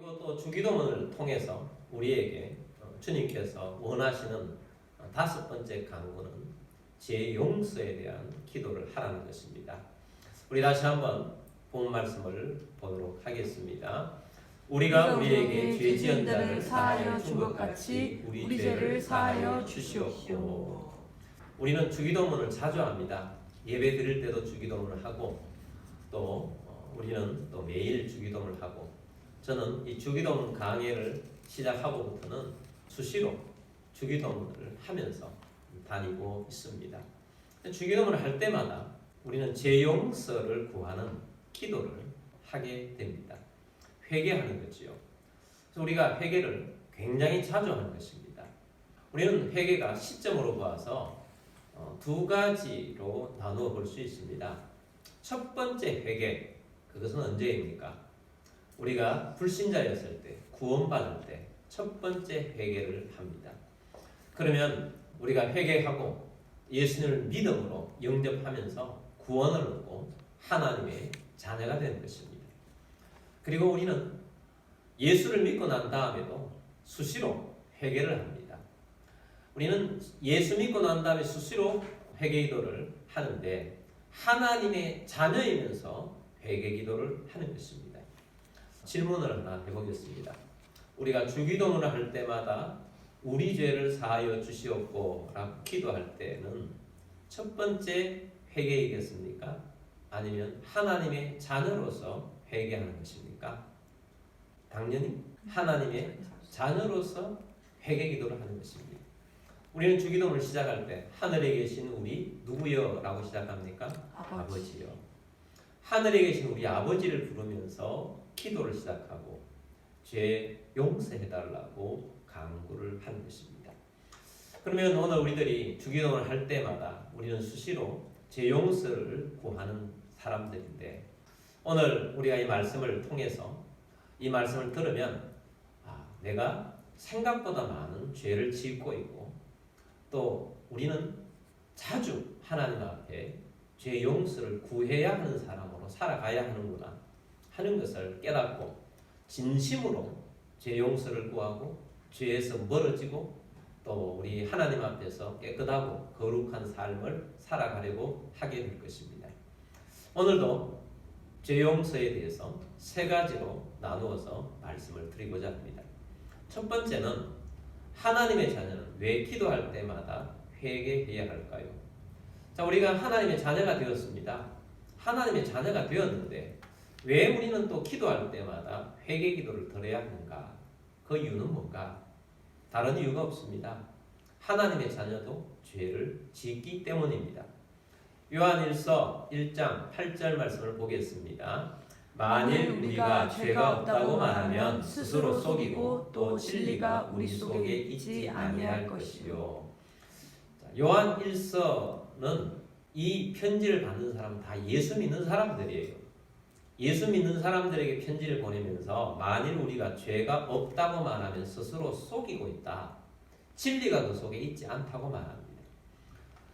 그리고 또 주기도문을 통해서 우리에게 주님께서 원하시는 다섯 번째 강구는 죄 용서에 대한 기도를 하라는 것입니다. 우리 다시 한번 본 말씀을 보도록 하겠습니다. 우리가 우리에게 죄 지은 자를 사하여 준 것 같이 우리 죄를 사하여 주시옵고. 우리는 주기도문을 자주 합니다. 예배 드릴 때도 주기도문을 하고 또 우리는 또 매일 주기도문을 하고, 저는 이 주기도문 강해를 시작하고부터는 수시로 주기도문을 하면서 다니고 있습니다. 주기도문을 할 때마다 우리는 죄 용서를 구하는 기도를 하게 됩니다. 회개하는 거지요. 그래서 우리가 회개를 굉장히 자주 하는 것입니다. 우리는 회개가 시점으로 봐서 두 가지로 나누어 볼 수 있습니다. 첫 번째 회개, 그것은 언제입니까? 우리가 불신자였을 때, 구원받을 때 첫 번째 회개를 합니다. 그러면 우리가 회개하고 예수님을 믿음으로 영접하면서 구원을 얻고 하나님의 자녀가 되는 것입니다. 그리고 우리는 예수를 믿고 난 다음에도 수시로 회개를 합니다. 우리는 예수 믿고 난 다음에 수시로 회개 기도를 하는데 하나님의 자녀이면서 회개 기도를 하는 것입니다. 질문을 하나 해보겠습니다. 우리가 주기도문을 할 때마다 우리 죄를 사하여 주시옵고 라고 기도할 때는 첫 번째 회개이겠습니까? 아니면 하나님의 자녀로서 회개하는 것입니까? 당연히 하나님의 자녀로서 회개 기도를 하는 것입니다. 우리는 주기도문을 시작할 때 하늘에 계신 우리 누구여? 라고 시작합니까? 아버지요. 하늘에 계신 우리 아버지를 부르면서 기도를 시작하고 죄 용서해달라고 간구를 하는 것입니다. 그러면 오늘 우리들이 주기도문을 할 때마다 우리는 수시로 죄 용서를 구하는 사람들인데, 오늘 우리가 이 말씀을 통해서 이 말씀을 들으면 내가 생각보다 많은 죄를 짓고 있고 또 우리는 자주 하나님 앞에 죄 용서를 구해야 하는 사람으로 살아가야 하는구나 하는 것을 깨닫고 진심으로 죄 용서를 구하고 죄에서 멀어지고 또 우리 하나님 앞에서 깨끗하고 거룩한 삶을 살아가려고 하게 될 것입니다. 오늘도 죄 용서에 대해서 세 가지로 나누어서 말씀을 드리고자 합니다. 첫 번째는 하나님의 자녀는 왜 기도할 때마다 회개해야 할까요? 자, 우리가 하나님의 자녀가 되었습니다. 하나님의 자녀가 되었는데 왜 우리는 또 기도할 때마다 회개 기도를 드려야 하는가? 그 이유는 뭔가? 다른 이유가 없습니다. 하나님의 자녀도 죄를 짓기 때문입니다. 요한일서 1장 8절 말씀을 보겠습니다. 만일 우리가 죄가 없다고 말하면 스스로 속이고 또 진리가 우리 속에 있지 아니할 것이요. 요한 1서는 이 편지를 받는 사람은 다 예수 믿는 사람들이에요. 예수 믿는 사람들에게 편지를 보내면서 만일 우리가 죄가 없다고 말하면 스스로 속이고 있다. 진리가 그 속에 있지 않다고 말합니다.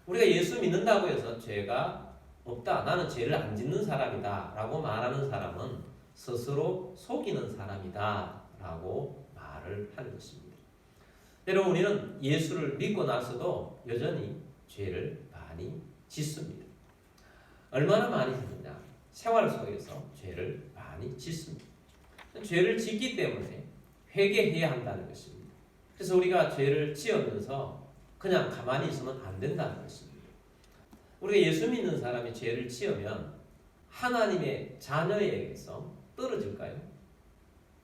우리가 예수 믿는다고 해서 죄가 없다, 나는 죄를 안 짓는 사람이다 라고 말하는 사람은 스스로 속이는 사람이다 라고 말을 하는 것입니다. 여러분, 우리는 예수를 믿고 나서도 여전히 죄를 많이 짓습니다. 얼마나 많이 짓느냐? 생활 속에서 죄를 많이 짓습니다. 죄를 짓기 때문에 회개해야 한다는 것입니다. 그래서 우리가 죄를 지으면서 그냥 가만히 있으면 안 된다는 것입니다. 우리가 예수 믿는 사람이 죄를 지으면 하나님의 자녀에게서 떨어질까요?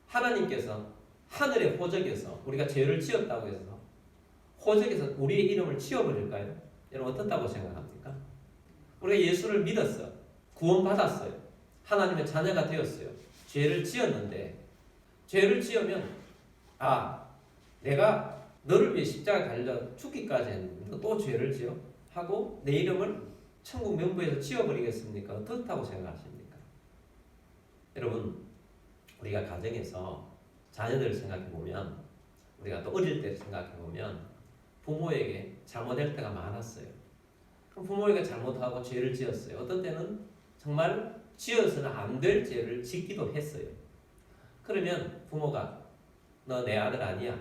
하나님께서 하늘의 호적에서 우리가 죄를 지었다고 해서 호적에서 우리의 이름을 지워버릴까요? 여러분, 어떻다고 생각합니까? 우리가 예수를 믿었어. 구원받았어요. 하나님의 자녀가 되었어요. 죄를 지었는데 죄를 지으면 내가 너를 위해 십자가에 달려 죽기까지 했는데 또 죄를 지어? 하고 내 이름을 천국 명부에서 지워버리겠습니까? 어떻다고 생각하십니까? 여러분, 우리가 가정에서 자녀들을 생각해보면, 우리가 또 어릴 때 생각해보면 부모에게 잘못할 때가 많았어요. 그럼 부모에게 잘못하고 죄를 지었어요. 어떤 때는 정말 지어서는 안 될 죄를 짓기도 했어요. 그러면 부모가 너 내 아들 아니야,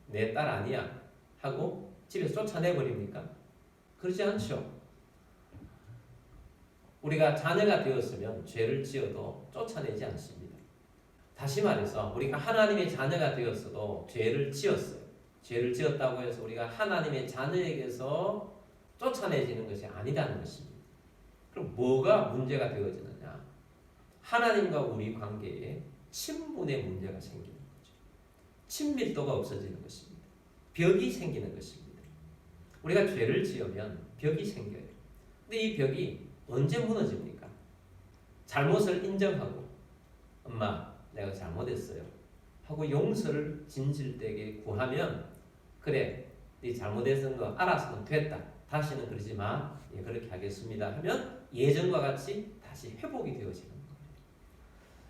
내 딸 아니야 하고 집에서 쫓아내버립니까? 그렇지 않죠. 우리가 자녀가 되었으면 죄를 지어도 쫓아내지 않습니다. 다시 말해서 우리가 하나님의 자녀가 되었어도 죄를 지었어요. 죄를 지었다고 해서 우리가 하나님의 자녀에게서 쫓아내지는 것이 아니라는 것입니다. 그럼 뭐가 문제가 되어지느냐? 하나님과 우리 관계에 친분의 문제가 생기는 거죠. 친밀도가 없어지는 것입니다. 벽이 생기는 것입니다. 우리가 죄를 지으면 벽이 생겨요. 근데 이 벽이 언제 무너집니까? 잘못을 인정하고 엄마 내가 잘못했어요 하고 용서를 진실되게 구하면 그래 네 잘못했던 거 알았으면 됐다. 다시는 그러지 마. 예, 그렇게 하겠습니다 하면 예전과 같이 다시 회복이 되어지는 거예요.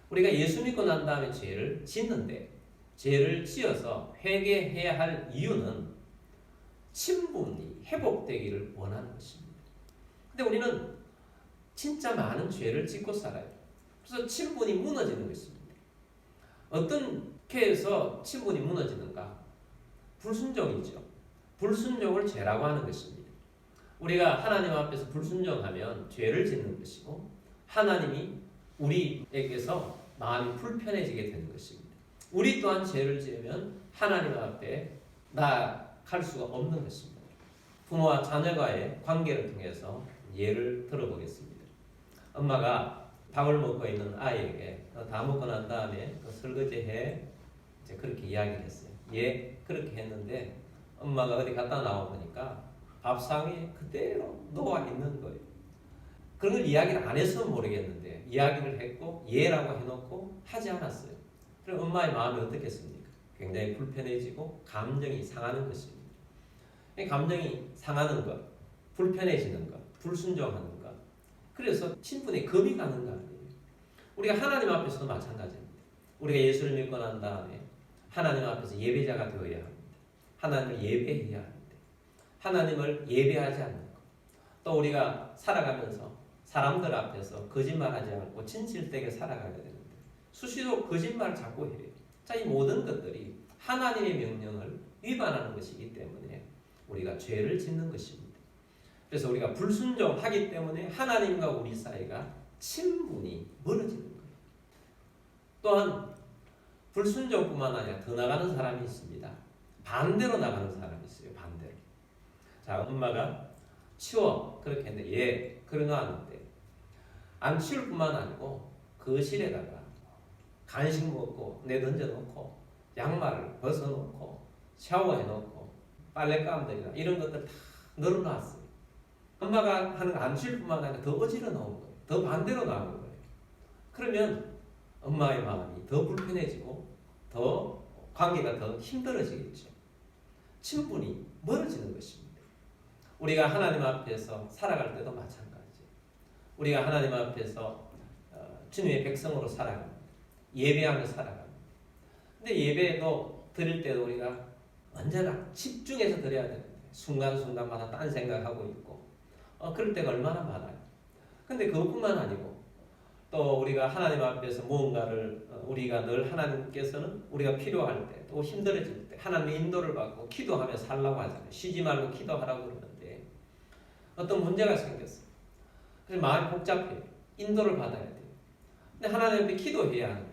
우리가 예수 믿고 난 다음에 죄를 짓는데 죄를 지어서 회개해야 할 이유는 친분이 회복되기를 원하는 것입니다. 근데 우리는 진짜 많은 죄를 짓고 살아요. 그래서 친분이 무너지는 것입니다. 어떻게 해서 친분이 무너지는가? 불순종이죠. 불순종을 죄라고 하는 것입니다. 우리가 하나님 앞에서 불순종하면 죄를 짓는 것이고 하나님이 우리에게서 마음이 불편해지게 되는 것입니다. 우리 또한 죄를 지으면 하나님 앞에 나아갈 수가 없는 것입니다. 부모와 자녀와의 관계를 통해서 예를 들어보겠습니다. 엄마가 밥을 먹고 있는 아이에게 다 먹고 난 다음에 설거지해 이제 그렇게 이야기를 했어요. 예, 그렇게 했는데 엄마가 어디 갔다 나와보니까 밥상에 그대로 놓아 있는 거예요. 그런 걸 이야기를 안 했으면 모르겠는데 이야기를 했고 예라고 해놓고 하지 않았어요. 그럼 엄마의 마음이 어떻겠습니까? 굉장히 불편해지고 감정이 상하는 것입니다. 감정이 상하는 것, 불편해지는 것, 불순종하는 것. 그래서 친분에 금이 가는 거 아니에요. 우리가 하나님 앞에서도 마찬가지입니다. 우리가 예수를 믿고 난 다음에 하나님 앞에서 예배자가 되어야 합니다. 하나님을 예배해야 합니다. 하나님을 예배하지 않는 것. 또 우리가 살아가면서 사람들 앞에서 거짓말하지 않고 진실되게 살아가야 되는데 수시로 거짓말을 자꾸 해요. 자, 이 모든 것들이 하나님의 명령을 위반하는 것이기 때문에 우리가 죄를 짓는 것입니다. 그래서 우리가 불순종하기 때문에 하나님과 우리 사이가 친분이 멀어지는 거예요. 또한 불순종뿐만 아니라 더 나가는 사람이 있습니다. 반대로 나가는 사람이 있어요. 반대로. 자, 엄마가 치워 그렇게 했는데 예, 그래 놨는데 안 치울 뿐만 아니고 거실에다가 간식 먹고 내던져 놓고 양말을 벗어놓고 샤워해 놓고 빨래 가운데나 이런 것들 다 널어놨어요. 엄마가 하는 거 안 치울 뿐만 아니라 더 어지러 나온 거예요. 더 반대로 나오는 거예요. 그러면 엄마의 마음이 더 불편해지고 더 관계가 더 힘들어지겠죠. 친분이 멀어지는 것입니다. 우리가 하나님 앞에서 살아갈 때도 마찬가지예요. 우리가 하나님 앞에서 주님의 백성으로 살아갑니다. 예배하며 살아갑니다. 근데 예배도 드릴 때도 우리가 언제나 집중해서 드려야 되는데 순간순간마다 딴 생각하고 있고 그럴 때가 얼마나 많아요. 근데 그것뿐만 아니고 또 우리가 하나님 앞에서 무언가를 우리가 늘 하나님께서는 우리가 필요할 때 또 힘들어질 때 하나님의 인도를 받고 기도하며 살라고 하잖아요. 쉬지 말고 기도하라고 그러는데 어떤 문제가 생겼어요. 그래서 마음이 복잡해요. 인도를 받아야 돼요. 근데 하나님 앞에 기도해야 하는데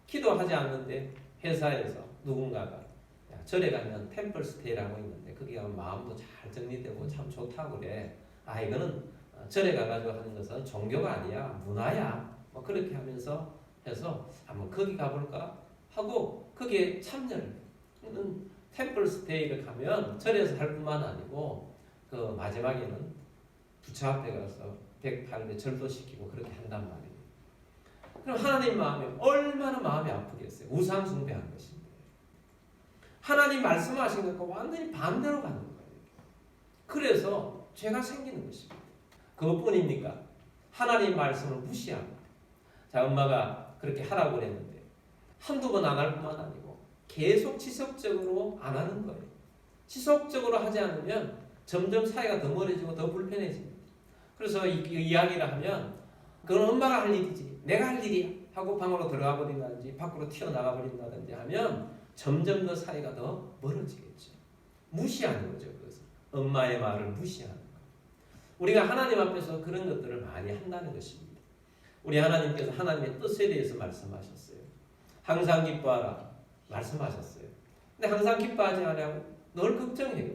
기도하지 않는데 회사에서 누군가가 야, 절에 가면 템플 스테이라고 있는데 거기 가면 마음도 잘 정리되고 참 좋다고 그래. 아 이거는 절에 가가지고 하는 것은 종교가 아니야 문화야. 뭐 그렇게 하면서 해서 한번 거기 가볼까 하고 거기에 참여를 해요. 템플 스테이를 가면 절에서 할 뿐만 아니고 그 마지막에는 부처 앞에 가서 108배 절도시키고 그렇게 한단 말이에요. 그럼 하나님 마음이 얼마나 마음이 아프겠어요. 우상 숭배한 것인데 하나님 말씀하신 것과 완전히 반대로 가는 거예요. 그래서 죄가 생기는 것입니다. 그것뿐입니까? 하나님 말씀을 무시합니다. 자, 엄마가 그렇게 하라고 그랬는데 한두 번 안 할 뿐만 아니고 계속 지속적으로 안 하는 거예요. 지속적으로 하지 않으면 점점 사이가 더 멀어지고 더 불편해집니다. 그래서 이 이야기를 하면 그건 엄마가 할 일이지 내가 할 일이야 하고 방으로 들어가 버린다든지 밖으로 튀어나가 버린다든지 하면 점점 더 사이가 더 멀어지겠죠. 무시하는 거죠. 그것을. 엄마의 말을 무시하는 거. 우리가 하나님 앞에서 그런 것들을 많이 한다는 것입니다. 우리 하나님께서 하나님의 뜻에 대해서 말씀하셨어요. 항상 기뻐하라 말씀하셨어요. 근데 항상 기뻐하지 않냐고 늘 걱정해요.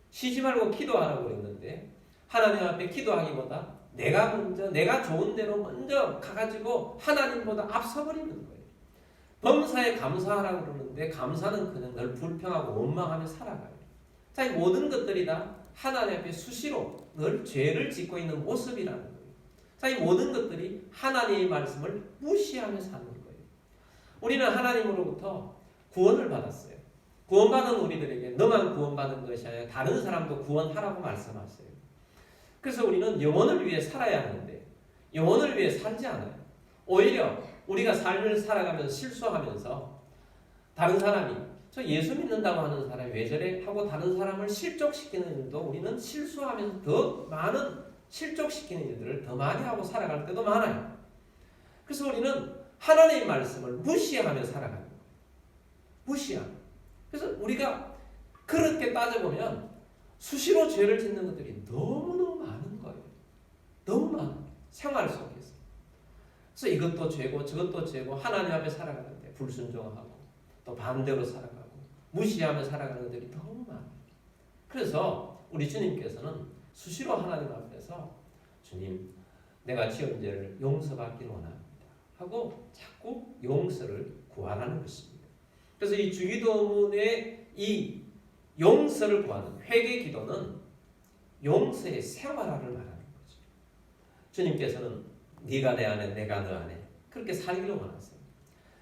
쉬지 말고 기도하라고 그랬는데 하나님 앞에 기도하기보다 내가 먼저 내가 좋은 대로 먼저 가가지고 하나님보다 앞서버리는 거예요. 범사에 감사하라고 그러는데 감사는 그냥 늘 불평하고 원망하며 살아가요. 자, 이 모든 것들이 다 하나님 앞에 수시로 늘 죄를 짓고 있는 모습이라는 거예요. 자, 이 모든 것들이 하나님의 말씀을 무시하며 사는 거예요. 우리는 하나님으로부터 구원을 받았어요. 구원받은 우리들에게 너만 구원받은 것이 아니라 다른 사람도 구원하라고 말씀하세요. 그래서 우리는 영혼을 위해 살아야 하는데 영혼을 위해 살지 않아요. 오히려 우리가 삶을 살아가면서 실수하면서 다른 사람이 저 예수 믿는다고 하는 사람이 왜 저래? 하고 다른 사람을 실족시키는 일도 우리는 실수하면서 더 많은 실족시키는 일들을 더 많이 하고 살아갈 때도 많아요. 그래서 우리는 하나님의 말씀을 무시하며 살아가는 거예요. 무시하며. 그래서 우리가 그렇게 따져보면 수시로 죄를 짓는 것들이 너무너무 많은 거예요. 너무 많아요. 생활 속에서. 그래서 이것도 죄고 저것도 죄고 하나님 앞에 살아가는데 불순종하고 또 반대로 살아가고 무시하며 살아가는 것들이 너무 많아요. 그래서 우리 주님께서는 수시로 하나님 앞에서 주님 내가 지은 죄를 용서받기를 원합니다 하고 자꾸 용서를 구하라는 것입니다. 그래서 이 주기도문의 이 용서를 구하는 회개 기도는 용서의 생활화를 말하는 거죠. 주님께서는 네가 내 안에 내가 너 안에 그렇게 살기를 원하세요.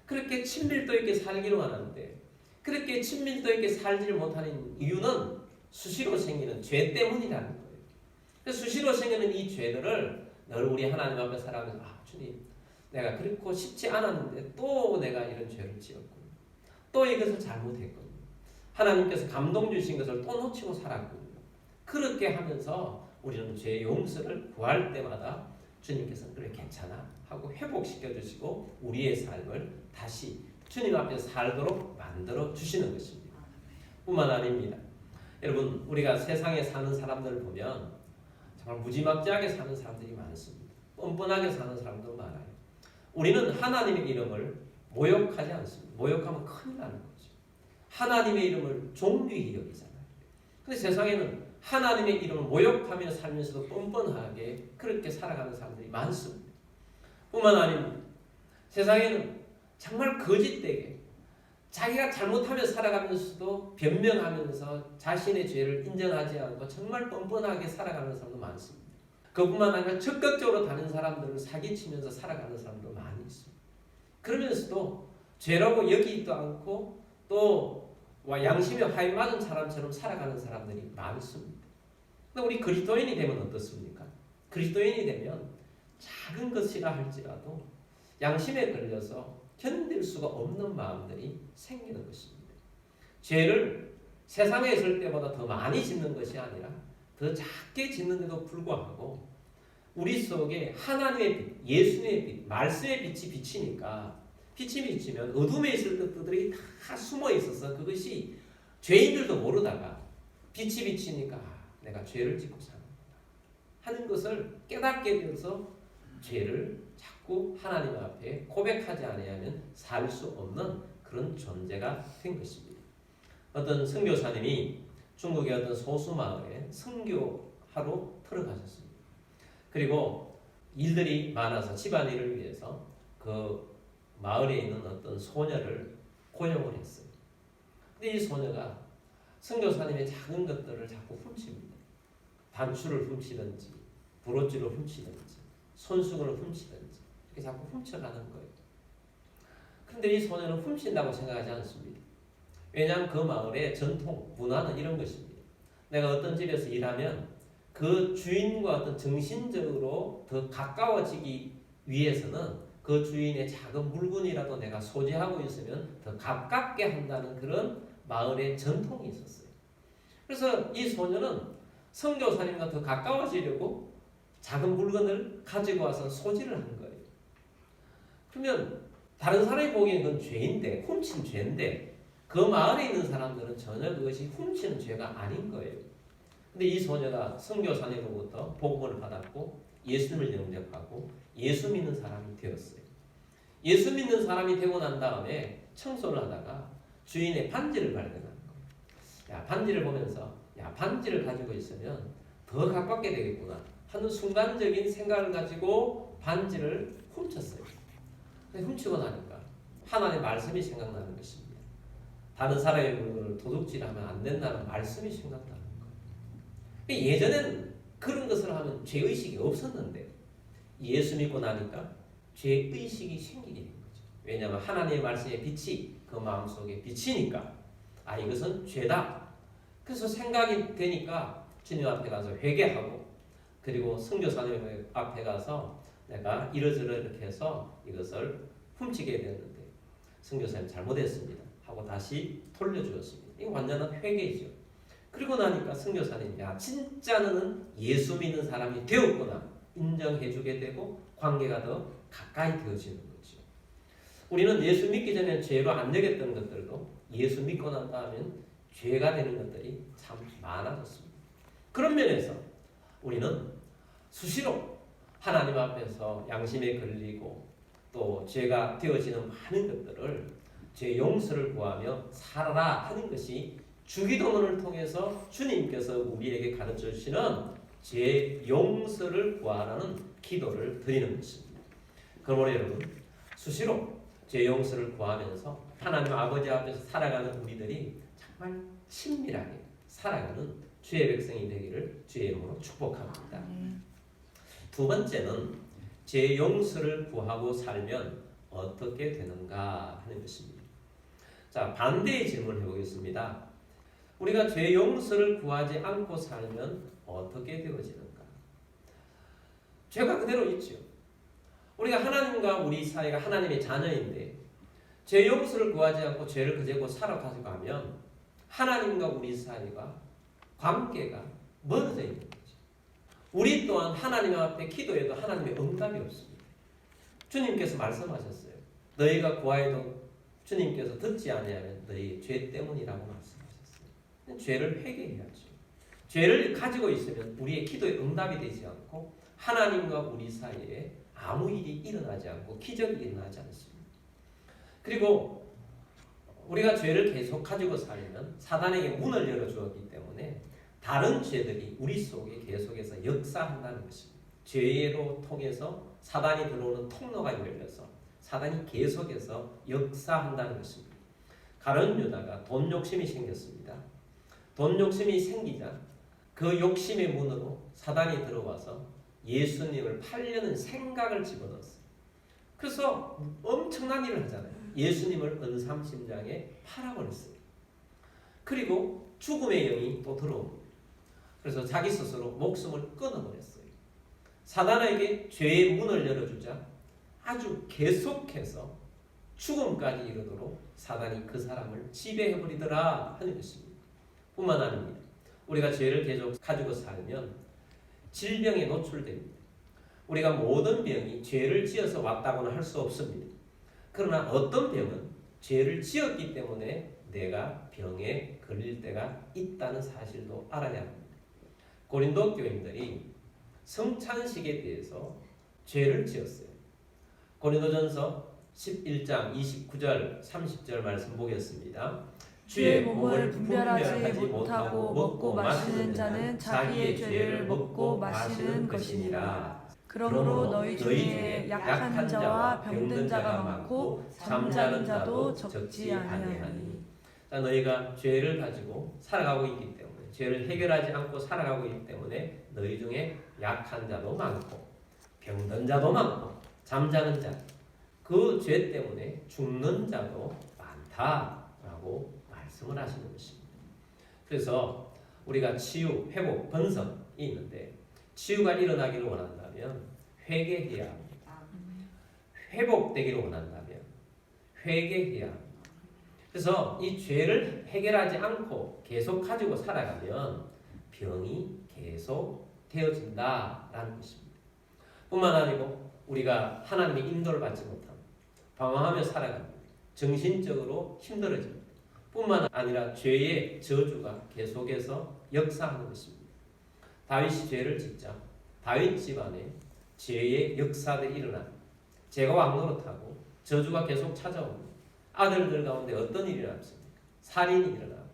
그렇게 친밀도 있게 살기를 원하는데 그렇게 친밀도 있게 살지를 못하는 이유는 수시로 생기는 죄 때문이라는 거예요. 그래서 수시로 생기는 이 죄들을 늘 우리 하나님 앞에 살아가면서 주님 내가 그렇고 싶지 않았는데 또 내가 이런 죄를 지었군요. 또 이것을 잘못했군요. 하나님께서 감동 주신 것을 또 놓치고 살았군요. 그렇게 하면서 우리는 죄 용서를 구할 때마다 주님께서는 그래 괜찮아 하고 회복시켜 주시고 우리의 삶을 다시 주님 앞에서 살도록 만들어 주시는 것입니다. 뿐만 아닙니다. 여러분 우리가 세상에 사는 사람들을 보면 정말 무지막지하게 사는 사람들이 많습니다. 뻔뻔하게 사는 사람도 많아요. 우리는 하나님의 이름을 모욕하지 않습니다. 모욕하면 큰일 나는 거죠. 하나님의 이름을 존귀히 여기잖아요. 근데 세상에는 하나님의 이름을 모욕하며 살면서도 뻔뻔하게 그렇게 살아가는 사람들이 많습니다. 뿐만 아닙니다. 세상에는 정말 거짓되게 자기가 잘못하며 살아가면서도 변명하면서 자신의 죄를 인정하지 않고 정말 뻔뻔하게 살아가는 사람도 많습니다. 그뿐만 아니라 적극적으로 다른 사람들을 사기치면서 살아가는 사람도 많이 있습니다. 그러면서도 죄라고 여기지도 않고 또 양심에 화이 맞은 사람처럼 살아가는 사람들이 많습니다. 근데 우리 그리스도인이 되면 어떻습니까? 그리스도인이 되면 작은 것이라 할지라도 양심에 걸려서 견딜 수가 없는 마음들이 생기는 것입니다. 죄를 세상에 있을 때보다 더 많이 짓는 것이 아니라 더 작게 짓는데도 불구하고 우리 속에 하나님의 빛, 예수의 빛, 말씀의 빛이 비치니까 빛이 비치면 어둠에 있을 것들이 다 숨어 있어서 그것이 죄인들도 모르다가 빛이 비치니까 내가 죄를 짓고 사는구나 하는 것을 깨닫게 되어서 죄를 자꾸 하나님 앞에 고백하지 않으면 살 수 없는 그런 존재가 된 것입니다. 어떤 선교사님이 중국의 어떤 소수 마을에 선교하러 들어가셨습니다. 그리고 일들이 많아서 집안일을 위해서 그 마을에 있는 어떤 소녀를 고용을 했어요. 근데 이 소녀가 선교사님의 작은 것들을 자꾸 훔칩니다. 단추를 훔치든지 브로치를 훔치든지 손수건을 훔치든지 이렇게 자꾸 훔쳐가는 거예요. 그런데 이 소녀는 훔친다고 생각하지 않습니다. 왜냐하면 그 마을의 전통, 문화는 이런 것입니다. 내가 어떤 집에서 일하면 그 주인과 어떤 정신적으로 더 가까워지기 위해서는 그 주인의 작은 물건이라도 내가 소지하고 있으면 더 가깝게 한다는 그런 마을의 전통이 있었어요. 그래서 이 소녀는 선교사님과 더 가까워지려고 작은 물건을 가지고 와서 소지를 한 거예요. 그러면 다른 사람이 보기에는 그건 죄인데, 훔친 죄인데 그 마을에 있는 사람들은 전혀 그것이 훔치는 죄가 아닌 거예요. 근데 이 소녀가 선교사님으로부터 복음을 받았고 예수님을 영접하고 예수 믿는 사람이 되었어요. 예수 믿는 사람이 되고 난 다음에 청소를 하다가 주인의 반지를 발견한 거예요. 야, 반지를 보면서 야, 반지를 가지고 있으면 더 가깝게 되겠구나 하는 순간적인 생각을 가지고 반지를 훔쳤어요. 근데 훔치고 나니까 하나님의 말씀이 생각나는 것입니다. 다른 사람의 물건을 도둑질하면 안 된다는 말씀이 생각나는 거예요. 예전에는 그런 것을 하면 죄의식이 없었는데 예수 믿고 나니까 죄의식이 생기게 된 거죠. 왜냐하면 하나님의 말씀의 빛이 그 마음속에 비치니까 아, 이것은 죄다. 그래서 생각이 되니까 주님 앞에 가서 회개하고 그리고 선교사님 앞에 가서 내가 이러저러 이렇게 해서 이것을 훔치게 되었는데 선교사님 잘못했습니다 하고 다시 돌려주었습니다. 이거 완전한 회개이죠. 그리고 나니까 선교사님 야, 진짜 너는 예수 믿는 사람이 되었구나 인정해주게 되고 관계가 더 가까이 되어지는 거죠. 우리는 예수 믿기 전에 죄로 안 여겼던 것들도 예수 믿고 난 다음엔 죄가 되는 것들이 참 많아졌습니다. 그런 면에서 우리는 수시로 하나님 앞에서 양심에 걸리고 또 죄가 되어지는 많은 것들을 죄 용서를 구하며 살아라 하는 것이 주기도문을 통해서 주님께서 우리에게 가르쳐 주시는 죄 용서를 구하라는 기도를 드리는 것입니다. 그러므로 여러분 수시로 죄 용서를 구하면서 하나님 아버지 앞에서 살아가는 우리들이 정말 친밀하게 살아가는 주의 백성이 되기를 주의 이름으로 축복합니다. 두 번째는 죄 용서를 구하고 살면 어떻게 되는가 하는 것입니다. 자, 반대의 질문을 해보겠습니다. 우리가 죄 용서를 구하지 않고 살면 어떻게 되어지는가? 죄가 그대로 있죠. 우리가 하나님과 우리 사이가 하나님의 자녀인데 죄 용서를 구하지 않고 죄를 그대로 살아가지고 하면 하나님과 우리 사이가 관계가 멀어져 있는 거죠. 우리 또한 하나님 앞에 기도해도 하나님의 응답이 없습니다. 주님께서 말씀하셨어요. 너희가 구하여도 주님께서 듣지 아니하면 너희 죄 때문이라고 말씀하셨어요. 죄를 회개해야죠. 죄를 가지고 있으면 우리의 기도에 응답이 되지 않고 하나님과 우리 사이에 아무 일이 일어나지 않고 기적이 일어나지 않습니다. 그리고 우리가 죄를 계속 가지고 살면 사단에게 문을 열어주었기 때문에 다른 죄들이 우리 속에 계속해서 역사한다는 것입니다. 죄로 통해서 사단이 들어오는 통로가 열려서 사단이 계속해서 역사한다는 것입니다. 가룟 유다가 돈 욕심이 생겼습니다. 돈 욕심이 생기자 그 욕심의 문으로 사단이 들어와서 예수님을 팔려는 생각을 집어넣었어요. 그래서 엄청난 일을 하잖아요. 예수님을 은삼심장에 팔아버렸어요. 그리고 죽음의 영이 또 들어옵니다. 그래서 자기 스스로 목숨을 끊어버렸어요. 사단에게 죄의 문을 열어주자 아주 계속해서 죽음까지 이르도록 사단이 그 사람을 지배해버리더라 하는 것입니다. 뿐만 아닙니다. 우리가 죄를 계속 가지고 살면 질병에 노출됩니다. 우리가 모든 병이 죄를 지어서 왔다고는 할 수 없습니다. 그러나 어떤 병은 죄를 지었기 때문에 내가 병에 걸릴 때가 있다는 사실도 알아야 합니다. 고린도 교인들이 성찬식에 대해서 죄를 지었어요. 고린도전서 11장 29절 30절 말씀 보겠습니다. 주의 몸을 분별하지 못하고 먹고 마시는 자는 자기의 죄를 먹고 마시는 것이니라. 그러므로 너희 중에 약한 자와 병든 자가 많고 잠자는 자도 적지 아니하니. 너희가 죄를 가지고 살아가고 있기 때문에 죄를 해결하지 않고 살아가고 있기 때문에 너희 중에 약한 자도 많고 병든 자도 많고 잠자는 자, 그 죄 때문에 죽는 자도 많다라고 말씀을 하시는 것입니다. 그래서 우리가 치유, 회복, 번성이 있는데 치유가 일어나기를 원한다면 회개해야 합니다. 회복되기를 원한다면 회개해야 합니다. 그래서 이 죄를 해결하지 않고 계속 가지고 살아가면 병이 계속 되어진다라는 것입니다. 뿐만 아니고 우리가 하나님의 인도를 받지 못함, 방황하며 살아갑니다. 정신적으로 힘들어집니다. 뿐만 아니라 죄의 저주가 계속해서 역사하는 것입니다. 다윗이 죄를 짓자 다윗 집안에 죄의 역사들이 일어납니다. 죄가 왕노릇하고 저주가 계속 찾아옵니다. 아들들 가운데 어떤 일이 일어났습니까? 살인이 일어나고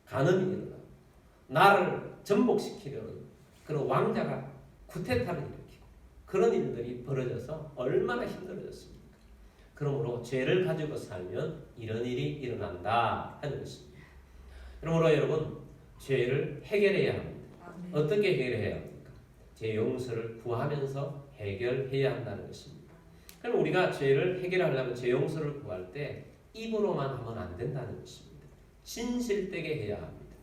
간음이 일어나고 나를 전복시키려는 그런 왕자가 쿠데타를 일으키고 그런 일들이 벌어져서 얼마나 힘들어졌습니까? 그러므로 죄를 가지고 살면 이런 일이 일어난다 하는 것입니다. 그러므로 여러분 죄를 해결해야 합니다. 어떻게 해결해야 합니까? 죄 용서를 구하면서 해결해야 한다는 것입니다. 그럼 우리가 죄를 해결하려면 죄 용서를 구할 때 입으로만 하면 안 된다는 것입니다. 진실되게 해야 합니다.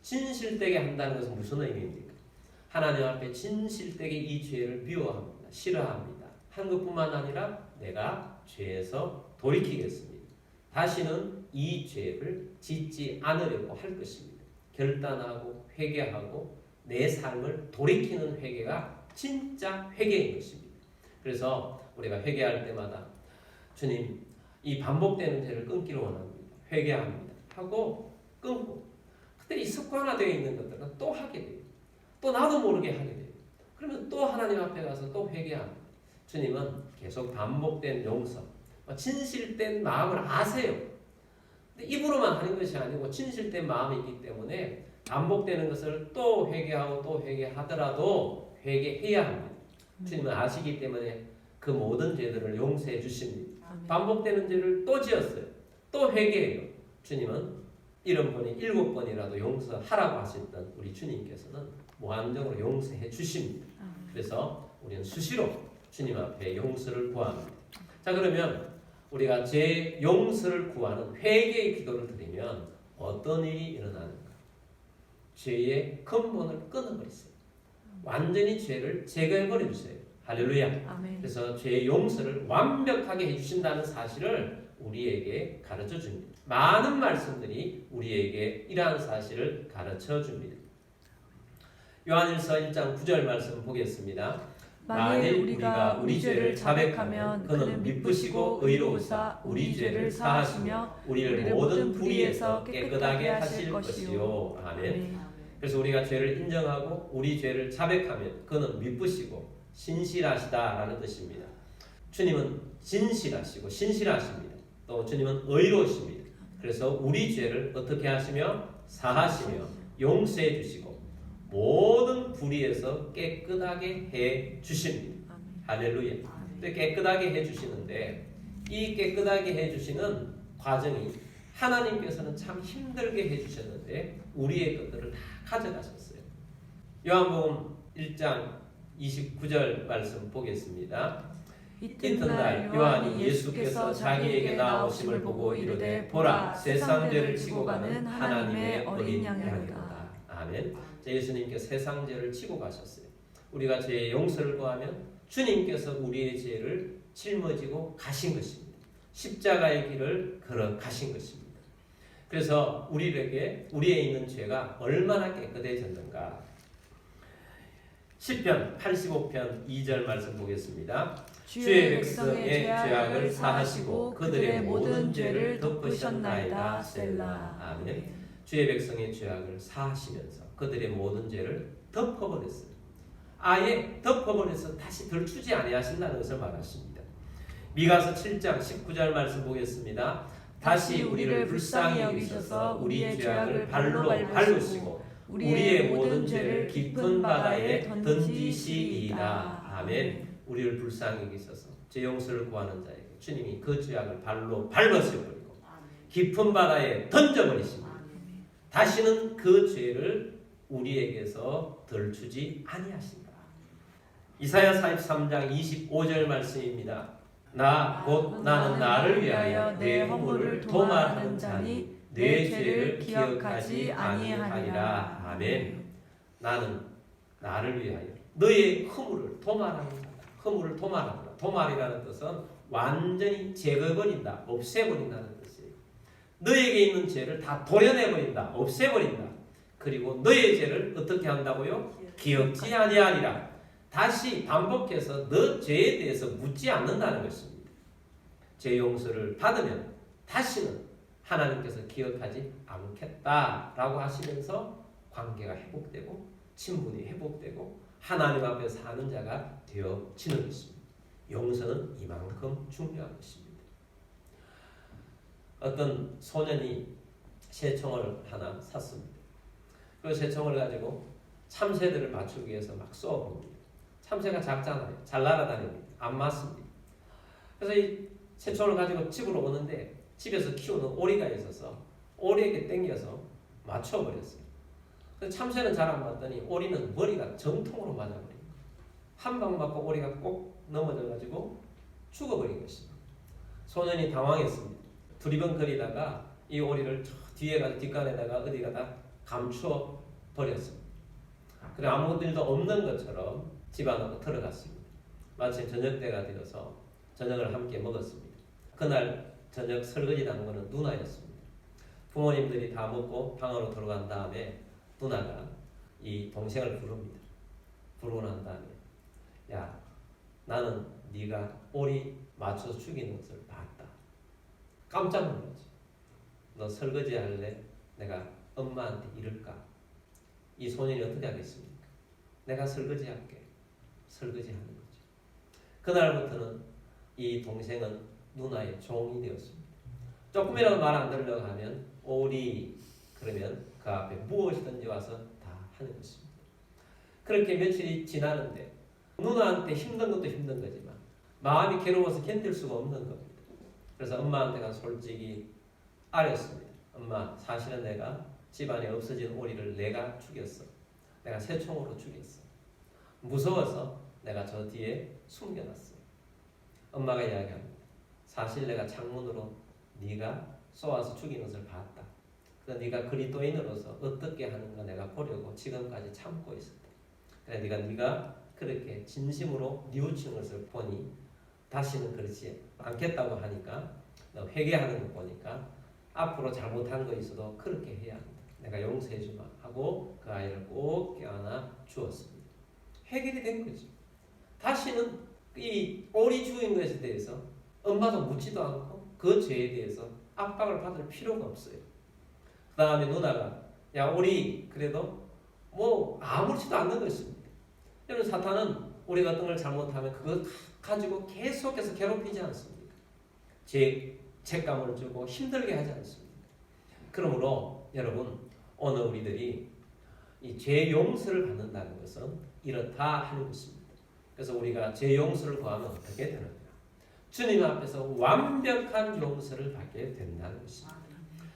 진실되게 한다는 것은 무슨 의미입니까? 하나님 앞에 진실되게 이 죄를 미워합니다. 싫어합니다. 한 것뿐만 아니라 내가 죄에서 돌이키겠습니다. 다시는 이 죄를 짓지 않으려고 할 것입니다. 결단하고 회개하고 내 삶을 돌이키는 회개가 진짜 회개인 것입니다. 그래서 우리가 회개할 때마다 주님 이 반복되는 죄를 끊기를 원합니다. 회개합니다. 하고 끊고 그때 이 습관화되어 있는 것들은 또 하게 돼요. 또 나도 모르게 하게 돼요. 그러면 또 하나님 앞에 가서 또 회개합니다. 주님은 계속 반복된 용서, 진실된 마음을 아세요. 근데 입으로만 하는 것이 아니고 진실된 마음이 있기 때문에 반복되는 것을 또 회개하고 또 회개하더라도 회개해야 합니다. 주님은 아시기 때문에 그 모든 죄들을 용서해 주십니다. 반복되는 죄를 또 지었어요. 또 회개해요. 주님은 70번이 7번이라도 용서하라고 하셨던 우리 주님께서는 무한정으로 용서해 주십니다. 그래서 우리는 수시로 주님 앞에 용서를 구합니다. 자, 그러면 우리가 죄 용서를 구하는 회개의 기도를 드리면 어떤 일이 일어나는가? 죄의 근본을 끊어버리세요. 완전히 죄를 제거해버려 주세요. 할렐루야. 아멘. 그래서 죄의 용서를 완벽하게 해주신다는 사실을 우리에게 가르쳐 줍니다. 많은 말씀들이 우리에게 이러한 사실을 가르쳐 줍니다. 요한일서 1장 9절 말씀 보겠습니다. 만일 우리가 우리 죄를 자백하면 그는 미쁘시고 의로우사 우리 죄를 사하시며 우리를 모든 불의에서 깨끗하게 하실 것이요. 아멘. 그래서 우리가 죄를 인정하고 우리 죄를 자백하면 그는 미쁘시고 신실하시다라는 뜻입니다. 주님은 진실하시고 신실하십니다. 또 주님은 의로우십니다. 그래서 우리 죄를 어떻게 하시며 사하시며 용서해 주시고 모든 불의에서 깨끗하게 해 주십니다. 할렐루야. 깨끗하게 해 주시는데 이 깨끗하게 해 주시는 과정이 하나님께서는 참 힘들게 해 주셨는데 우리의 것들을 다 가져가셨어요. 요한복음 1장 29절 말씀 보겠습니다. 이튿날 요한이 예수께서 자기에게 나오심을 보고 이르되 보라 세상 죄를 지고 가는 하나님의 어린 양이로다. 아멘. 예수님께서 세상 죄를 지고 가셨어요. 우리가 죄의 용서를 구하면 주님께서 우리의 죄를 짊어지고 가신 것입니다. 십자가의 길을 걸어 가신 것입니다. 그래서 우리에게 우리에 있는 죄가 얼마나 깨끗해졌는가. 시편 85편 2절 말씀 보겠습니다. 주의 백성의 죄악을 사하시고 그들의 모든 죄를 덮으셨나이다. 셀라. 아멘. 주의 백성의 죄악을 사하시면서 그들의 모든 죄를 덮어버렸어요. 아예 덮어버려서 다시 덜추지 아니하신다는 것을 말하십니다. 미가서 7장 19절 말씀 보겠습니다. 다시 우리를 불쌍히 여기셔서 우리의 죄악을 발로 밟으시고 우리의 모든 죄를 깊은 바다에 던지시리이다. 아멘. 우리를 불쌍히 여기셔서 죄 용서를 구하는 자에게 주님이 그 죄악을 발로 밟으셔버리고 깊은 바다에 던져버리십니다. 다시는 그 죄를 우리에게서 덜추지 아니하신다. 이사야 43장 25절 말씀입니다. 나 곧 나는 나를 위하여 내 허물을 도말하는 자니 내 죄를 기억하지 아니하리라. 아멘. 나는 나를 위하여 너의 허물을 도말하는 자다. 허물을 도말한다. 도말이라는 뜻은 완전히 제거해버린다. 없애버린다는 뜻이에요. 너에게 있는 죄를 다 도려내버린다. 없애버린다. 그리고 너의 죄를 어떻게 한다고요? 기억지 아니하리라. 다시 반복해서 너 죄에 대해서 묻지 않는다는 것입니다. 죄 용서를 받으면 다시는 하나님께서 기억하지 않겠다라고 하시면서 관계가 회복되고 친분이 회복되고 하나님 앞에 사는 자가 되어지는 것입니다. 용서는 이만큼 중요한 것입니다. 어떤 소년이 새총을 하나 샀습니다. 그 새총을 가지고 참새들을 맞추기 위해서 막 쏘아봅니다. 참새가 작잖아요. 잘 날아다닙니다. 안 맞습니다. 그래서 이 새총을 가지고 집으로 오는데 집에서 키우는 오리가 있어서 오리에게 땡겨서 맞춰버렸어요. 그래서 참새는 잘 안 맞더니 오리는 머리가 정통으로 맞아버린 거예요. 한 방 맞고 오리가 꼭 넘어져가지고 죽어버린 것입니다. 소년이 당황했습니다. 두리번거리다가 이 오리를 뒤에 가서 뒷간에다가 어디가 다 감추어 버렸습니다. 그래 아무 일도 없는 것처럼 집 안으로 들어갔습니다. 마침 저녁 때가 되어서 저녁을 함께 먹었습니다. 그날 저녁 설거지 당번은 누나였습니다. 부모님들이 다 먹고 방으로 들어간 다음에 누나가 이 동생을 부릅니다. 부르고 난 다음에 야 나는 네가 오리 맞춰서 죽이는 것을 봤다. 깜짝 놀랐지. 너 설거지 할래? 내가 엄마한테 이럴까? 이 소년이 어떻게 하겠습니까? 내가 설거지 할게. 설거지 하는 거죠. 그날부터는 이 동생은 누나의 종이 되었습니다. 조금이라도 말 안 들으려고 하면 오리 그러면 그 앞에 무엇이든지 와서 다 하는 것입니다. 그렇게 며칠이 지나는데 누나한테 힘든 것도 힘든 거지만 마음이 괴로워서 견딜 수가 없는 겁니다. 그래서 엄마한테가 솔직히 알렸습니다. 엄마 사실은 내가 집안에 없어진 오리를 내가 죽였어. 내가 새총으로 죽였어. 무서워서 내가 저 뒤에 숨겨놨어요. 엄마가 이야기합니다. 사실 내가 창문으로 네가 쏘아서 죽이는 것을 봤다. 그래서 네가 그리스도인으로서 어떻게 하는가 내가 보려고 지금까지 참고 있었다. 그래 네가 그렇게 진심으로 뉘우친 것을 보니 다시는 그렇지 않겠다고 하니까 너 회개하는 거 보니까 앞으로 잘못한 거 있어도 그렇게 해야 한다. 내가 용서해 주마 하고 그 아이를 꼭 껴안아 주었습니다. 해결이 된 거죠. 다시는 이 오리 죽인 것에 대해서 엄마도 묻지도 않고 그 죄에 대해서 압박을 받을 필요가 없어요. 그 다음에 누나가 야 오리 그래도 뭐 아무렇지도 않는 것입니다. 여러분 사탄은 우리 같은 걸 잘못하면 그거 가지고 계속해서 괴롭히지 않습니까? 죄책감을 주고 힘들게 하지 않습니까? 그러므로 여러분 오늘 우리들이 이 죄 용서를 받는다는 것은 이렇다 하는 것입니다. 그래서 우리가 죄 용서를 구하면 어떻게 되느냐? 주님 앞에서 완벽한 용서를 받게 된다는 것입니다.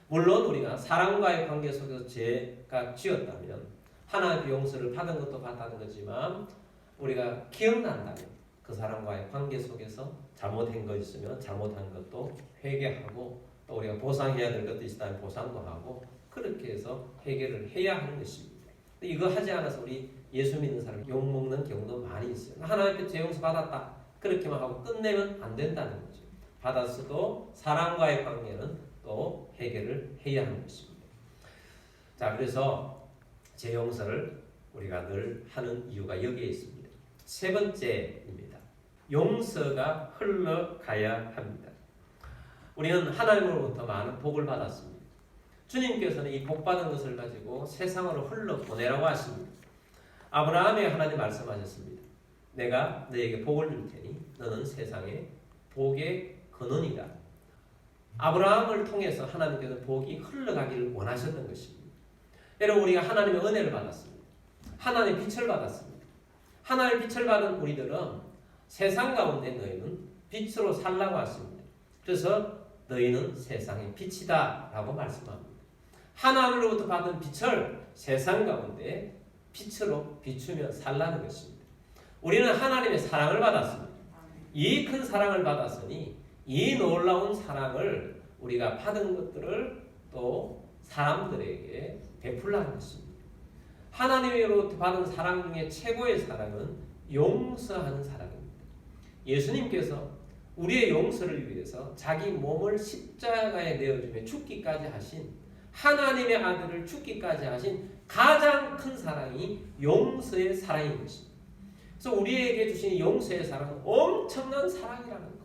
물론 우리가 사랑과의 관계 속에서 죄가 지었다면 하나님의 용서를 받은 것도 받았는 거지만 우리가 기억난다면 그 사람과의 관계 속에서 잘못한 것 있으면 잘못한 것도 회개하고 또 우리가 보상해야 될 것도 있다면 보상도 하고 그렇게 해서 해결을 해야 하는 것입니다. 이거 하지 않아서 우리 예수 믿는 사람이 욕먹는 경우도 많이 있어요. 하나님께 죄 용서 받았다 그렇게만 하고 끝내면 안 된다는 거죠. 받았어도 사랑과의 관계는 또 해결을 해야 하는 것입니다. 자 그래서 죄 용서를 우리가 늘 하는 이유가 여기에 있습니다. 세 번째입니다. 용서가 흘러가야 합니다. 우리는 하나님으로부터 많은 복을 받았습니다. 주님께서는 이 복받은 것을 가지고 세상으로 흘러보내라고 하십니다. 아브라함에 하나님 말씀하셨습니다. 내가 너에게 복을 줄 테니 너는 세상에 복의 근원이다. 아브라함을 통해서 하나님께서 복이 흘러가기를 원하셨던 것입니다. 여러분 우리가 하나님의 은혜를 받았습니다. 하나님의 빛을 받았습니다. 하나님의 빛을 받은 우리들은 세상 가운데 너희는 빛으로 살라고 하십니다. 그래서 너희는 세상의 빛이다 라고 말씀합니다. 하나님으로부터 받은 빛을 세상 가운데 빛으로 비추며 살라는 것입니다. 우리는 하나님의 사랑을 받았습니다. 이 큰 사랑을 받았으니 이 놀라운 사랑을 우리가 받은 것들을 또 사람들에게 베풀라는 것입니다. 하나님으로부터 받은 사랑 중에 최고의 사랑은 용서하는 사랑입니다. 예수님께서 우리의 용서를 위해서 자기 몸을 십자가에 내어주며 죽기까지 하신 하나님의 아들을 죽기까지 하신 가장 큰 사랑이 용서의 사랑인 것입니다. 그래서 우리에게 주신 용서의 사랑은 엄청난 사랑이라는 거예요.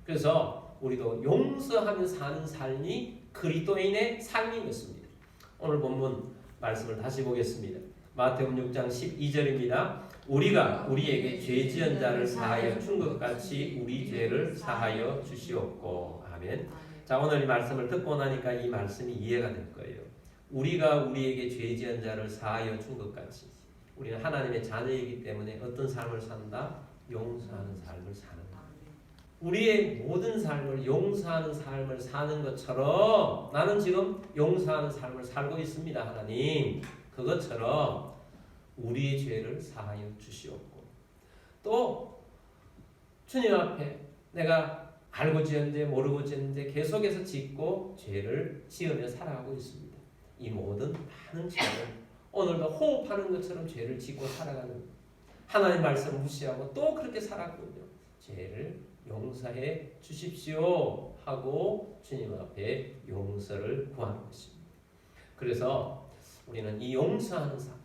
그래서 우리도 용서하며 사는 삶이 그리스도인의 삶인 것입니다. 오늘 본문 말씀을 다시 보겠습니다. 마태복음 6장 12절입니다. 우리가 우리에게 죄 지은 자를 사하여 준 것 같이 우리 죄를 사하여 주시옵고. 아멘. 자, 오늘 이 말씀을 듣고 나니까 이 말씀이 이해가 될 거예요. 우리가 우리에게 죄 지은 자를 사하여 준 것 같이 우리는 하나님의 자녀이기 때문에 어떤 삶을 산다? 용서하는 삶을 사는 것. 우리의 모든 삶을 용서하는 삶을 사는 것처럼 나는 지금 용서하는 삶을 살고 있습니다. 하나님. 그것처럼 우리의 죄를 사하여 주시옵고. 또 주님 앞에 내가 알고 지었는데 모르고 지었는데 계속해서 짓고 죄를 지으며 살아가고 있습니다. 이 모든 많은 죄를 오늘도 호흡하는 것처럼 죄를 짓고 살아가는 하나님 말씀 무시하고 또 그렇게 살았군요. 죄를 용서해 주십시오 하고 주님 앞에 용서를 구하는 것입니다. 그래서 우리는 이 용서하는 삶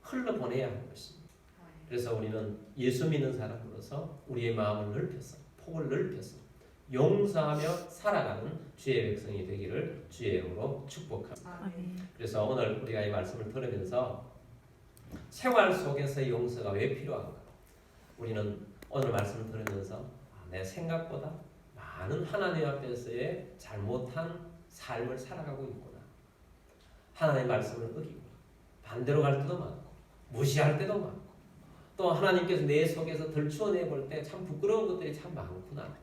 흘러보내야 하는 것입니다. 그래서 우리는 예수 믿는 사람으로서 우리의 마음을 넓혀서 폭을 넓혀서 용서하며 살아가는 주의 백성이 되기를 주의 이름으로 축복합니다. 그래서 오늘 우리가 이 말씀을 들으면서 생활 속에서 용서가 왜 필요한가? 우리는 오늘 말씀을 들으면서 내 생각보다 많은 하나님 앞에서의 잘못한 삶을 살아가고 있구나. 하나님의 말씀을 어기고 반대로 갈 때도 많고 무시할 때도 많고 또 하나님께서 내 속에서 들추어내 볼 때 참 부끄러운 것들이 참 많구나.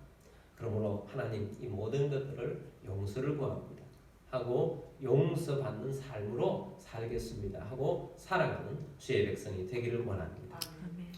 그러므로 하나님 이 모든 것들을 용서를 구합니다. 하고 용서받는 삶으로 살겠습니다. 하고 살아가는 주의 백성이 되기를 원합니다. 아멘.